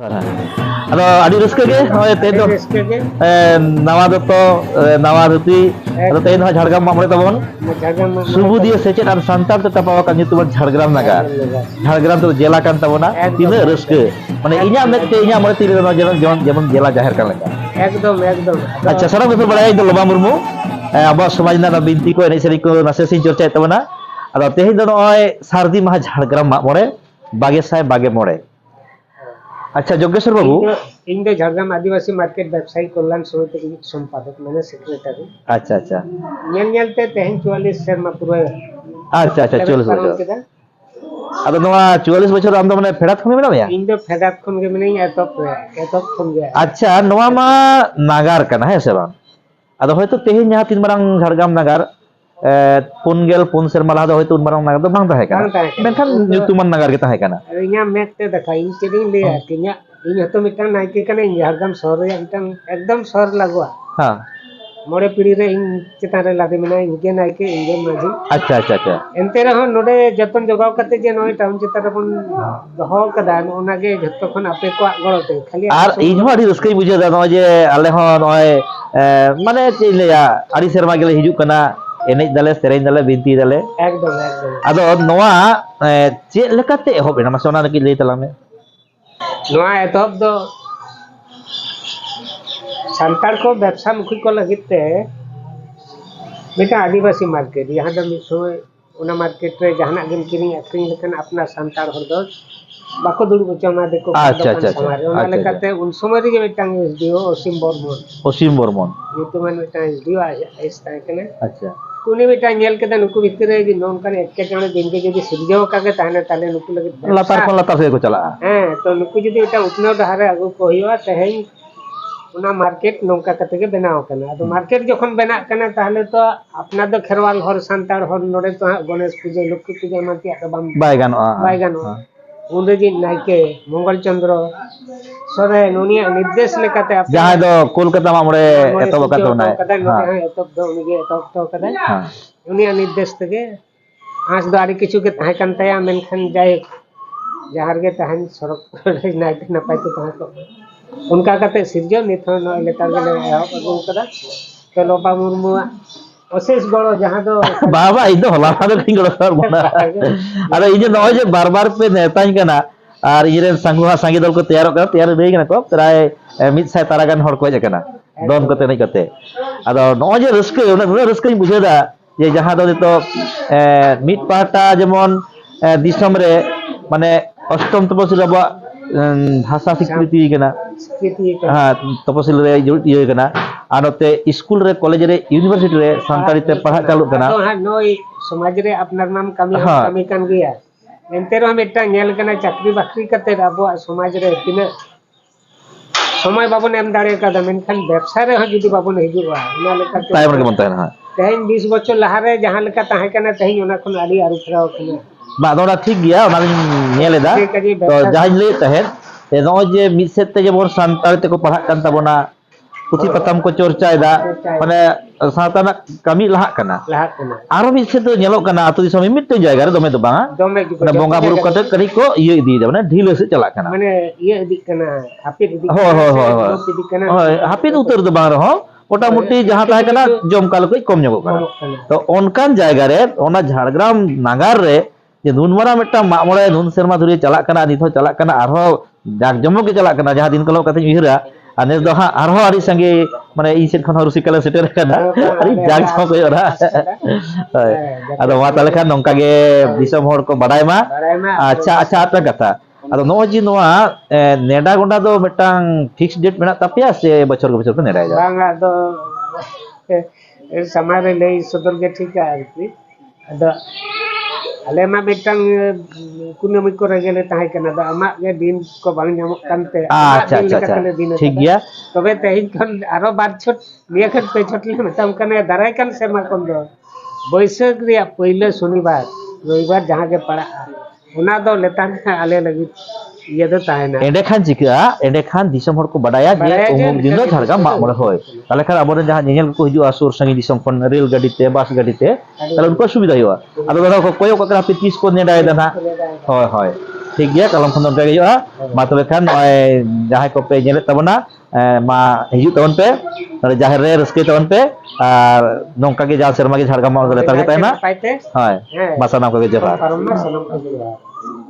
ᱟᱫᱚ ᱟᱹᱰᱤ ᱨᱟᱹᱥᱠᱟᱹ ᱜᱮ ᱱᱚᱜᱼᱚᱭ ᱛᱮᱦᱮᱧ ᱫᱚ ᱱᱟᱣᱟ ᱫᱚᱛᱚ ᱱᱟᱣᱟ ᱫᱷᱩᱛᱤ ᱟᱫᱚ ᱛᱮᱦᱮᱧ ᱫᱚ ᱡᱷᱟᱲᱜᱨᱟᱢ ᱢᱟᱜ ᱢᱚᱬᱮ ᱛᱟᱵᱚᱱ ᱥᱩᱵᱩᱫᱤᱭᱟᱹ ᱥᱮᱪᱮᱫ ᱟᱨ ᱥᱟᱱᱛᱟᱲ ᱛᱮ ᱛᱟᱯᱟᱣᱟᱠᱟᱱ ᱧᱩᱛᱩᱢᱟᱱ ᱡᱷᱟᱲᱜᱨᱟᱢ ᱱᱟᱜᱟᱨ ᱡᱷᱟᱲᱜᱨᱟम ᱫᱚ ᱡᱮᱞᱟ kan ᱛᱟᱵᱚᱱᱟ ᱛᱤᱱᱟᱹᱜ ᱨᱟᱹᱥᱠᱟᱹ ᱢᱟᱱᱮ ᱤᱧᱟᱹᱜ ᱢᱮᱫᱛᱮ ᱤᱧᱟᱹᱜ ᱢᱚᱱᱮ ᱛᱤ ᱨᱮ ᱡᱮᱢᱚᱱ ᱡᱮᱞᱟ ᱡᱟᱦᱮᱨ ᱠᱟᱱ ᱞᱮᱠᱟ एकदम ᱟᱪᱪᱷᱟ ᱥᱟᱱᱟᱢ ᱠᱚ ᱵᱟᱲᱟᱭᱟ ᱤᱧ ᱫᱚ ᱞᱚᱵᱟ ᱢᱩᱨᱢᱩ ᱟᱵᱚᱣᱟᱜ ᱥᱚᱢᱟᱡᱽ ᱨᱮᱱᱟᱜ ᱵᱤᱱᱛᱤ ᱠᱚ ᱮᱱᱮᱡ ᱥᱮᱨᱮᱧ ᱠᱚ ᱱᱟᱥᱮ ᱥᱤᱧ ᱪᱚᱨᱪᱟᱭᱮᱫ ᱛᱟᱵᱚᱱᱟ ᱟᱫᱚ ᱛᱮᱦᱮᱧ ᱫᱚ ᱱᱚᱜᱼᱚᱭ ᱥᱟᱨᱫᱤ ᱢᱟᱦᱟ ᱡᱷᱟᱲᱜᱨᱟᱢ ᱢᱟᱜ ᱢᱚᱬᱮ 22/22 अच्छा जोगेश्वर बाबू इन दो झारग्राम आदिवासी मार्केट व्यवसायी कल्याण समिति के संपादक मैंने सेक्रेटरी अच्छा अच्छा नेलते तेहन 44 शर्मा पूरा अच्छा अच्छा 44 बछर अब नवा 44 बछर आम माने फेडात खन मेना या इन दो फेडात खन के मेने एतप खन गया अच्छा नवा मा नागार kana है से बांग अदो होयतो तेहेन जहां तीन मारांग झारग्राम नागार पुनगेल पुन सेरमा लाहा दो होयतो उन मारांग नागार दो बांग ताहे kana मेनखान ᱧᱩᱛᱩᱢᱟᱱ नागार गे ताहे kana इኛ मेकते देखा इन चेदिन ले किnya इन हतो मिटान नाइके कने झारग्राम शहर रे एकदम शहर लागवा हां मोड़े पीढ़ी रे इन चितान रे लादे मेना इनके नाइके इनगे माजी अच्छा अच्छा अच्छा एनते रहो नोडे जतन जगाव कते जे नोय टाउन चितान रे बन दहो कदा ओनागे जत्तो खन आपे को गड़ते खाली आर इन हो आडी रस्कई बुझे दा नो जे आले हो नय माने चे लेया आडी सेरमा गेले हिजु कना एनेज दाले सेरेन दाले बिनती दाले एकदम आदो नोआ चे लेकाते एहो बेना मासे ओना लगी लई तला में नोआ एतब दो संतार को व्यवसाय मुखी को लगिते बेटा आदिवासी मार्केट यहाँ दो मिसोय उना मार्केट रे जहाना गेम किरिंग अखरिंग लेकन अपना संतार हर दो बाको दुड़ बचमा देखो अच्छा अच्छा समारे ओना लेकाते उन समय रे बेटांग एसडीओ ओसिम बर्मन युतुमान बेटा एसडीओ आइस ताय कने अच्छा कुनी बेटा नेल केदा नुकु भितर रे जी नोंकन एक्के जण दिन के जदी सिरजो कागे ताने ताले नुकु लगे लातार से को चला हां तो नुकु जदी बेटा उतनो डहारे आगु को हिवा तहेन उना मार्केट नोंका कते के बनाव कना तो मार्केट जखन बना कना ताहले तो अपना दो खेरवाल हर संतार हर नोडे तो गणेश पूजा लक्ष्मी पूजा मानती बम बाय गानो उनरे जी नाइके मंगल चंद्र सरे नोनिया निर्देश लेकाते आप जहां दो कोलकाता मा मोरे एतो बका तो ना हां एतो दो उनिगे एतो तो कदा हां उनिया निर्देश तगे आस दो आड़ी किछु के ताहे कान तया मेनखान जाय जहार गे ताहन सड़क नाइते नपाय तो ताहे को उनका कते सिरजो निथो न लेतार गेले अगु कदा तो लोपा मुर्मु अशेष गड़ो जहां दो बाबा इ दो हला दो किंग गड़ो सर बना अरे इ जे नय जे बार-बार पे नेताई कना और इरेन संगुहा संगी दल को तैयार कर तैयार देई कना को प्राय 100 तारागान हर को जे कना दोन कते नै कते अदो नय जे रस्के उना रस्के बुझेदा जे जहां दो तो मिट पाटा जेमन दिसम रे माने अष्टम तपसिल अब भाषा स्वीकृति कना हां तपसिल रे ये कना आनते स्कूल रे कॉलेज रे यूनिवर्सिटी रे संताली ते पढ़ा चालू कना तो हां नय समाज रे अपनार नाम कमी कान गया एनते रो मेटा नेल कना चाकरी बाकरी कते आबो समाज रे तिना समय बाबन एम दाड़े का मेनखान व्यवसाय रे जदी बाबन हिजुआ ना लेका टाइम रे बनता है हां तेहन 20 बछर लहा रे जहां लेका ताहे कना तेहन ओना खन आडी आरु फेराव कना बा दोना ठीक गया ओना नेलेदा तो जहां ले तहेन ते नो जे मिसेत ते जे बोर संताल ते को पढ़ा कान तबोना पुथि पतम को चर्चायदा माने साताना कमी लहा कना आरो मिसेत तो नेलो कना अतु दिसम मिट जायगा रे दोमे दो बांगा माने बोंगा बुरु कते करी को इये इदी दे माने ढील से चला कना माने इये इदी कना हापिद इदी हो हापिद उतर दो बांग रहो मोटा मोटी जहां ताहे कना जमकाल को कम ᱧᱚᱜᱚᱜ कना तो ओनकान जायगा रे ओना झाड़ग्राम नागार रे जे नुनमारा मेटा मामोळे नुन शर्मा धुरी चला कना निथो चला कना आरो जाक जमो के चला कना जहां दिन कलो कते उहिरा आने दो हां आरो आरी संगे माने इ सेट खन रुसिकला सेटर कना आरी जाक जमो को ओरा आदो मा ताले खान नोंका गे दिसम होड़ को बडाय मा अच्छा अच्छा आता कथा आदो नो जी नोआ नेडा गोंडा दो मेटांग फिक्स डेट मेना तापिया से बछर को नेडा जा बांगा दो समय रे ले सदर गे ठीक है आरती आदो अले मा बेटांग कुनमी को रेगेले ताहे कना दा अमा गे दिन को बांग नामो कानते अच्छा अच्छा ठीक गया तबे तेहिन खन आरो बार छोट निया खन पे छोटले मतम कने दाराय कान सेमा कोन दो बैसाख रिया पहिले शनिवार रविवार जहां के पड़ा उना दो लेतान आले लगी iya do tahena. एंडेखान चिका एंडेखान दिसम हर को बडाया Badaya जे je उमुक दिन दो निकल झारग्राम मा मोड़े होय ताले खान आबोरेन जहां नेनेल को हिजुआ सुर संगी दिसम खन रेल गाड़ी ते बस गाड़ी ते ताले उनको सुविधा हुआ आदो दादा को कोयो को करा 30 को नेडाय दना होय होय ठीक गया कलम खन दो गया मा तबे खान जहां को पे नेले तबना मा हिजु तबन पे ताले जाहेर रे रस्के तबन पे और नोंका के जा शर्मा के झारग्राम मा गले तारगे तायना Paite. हाय मासा नाम को जोहार Paromna sanam ko.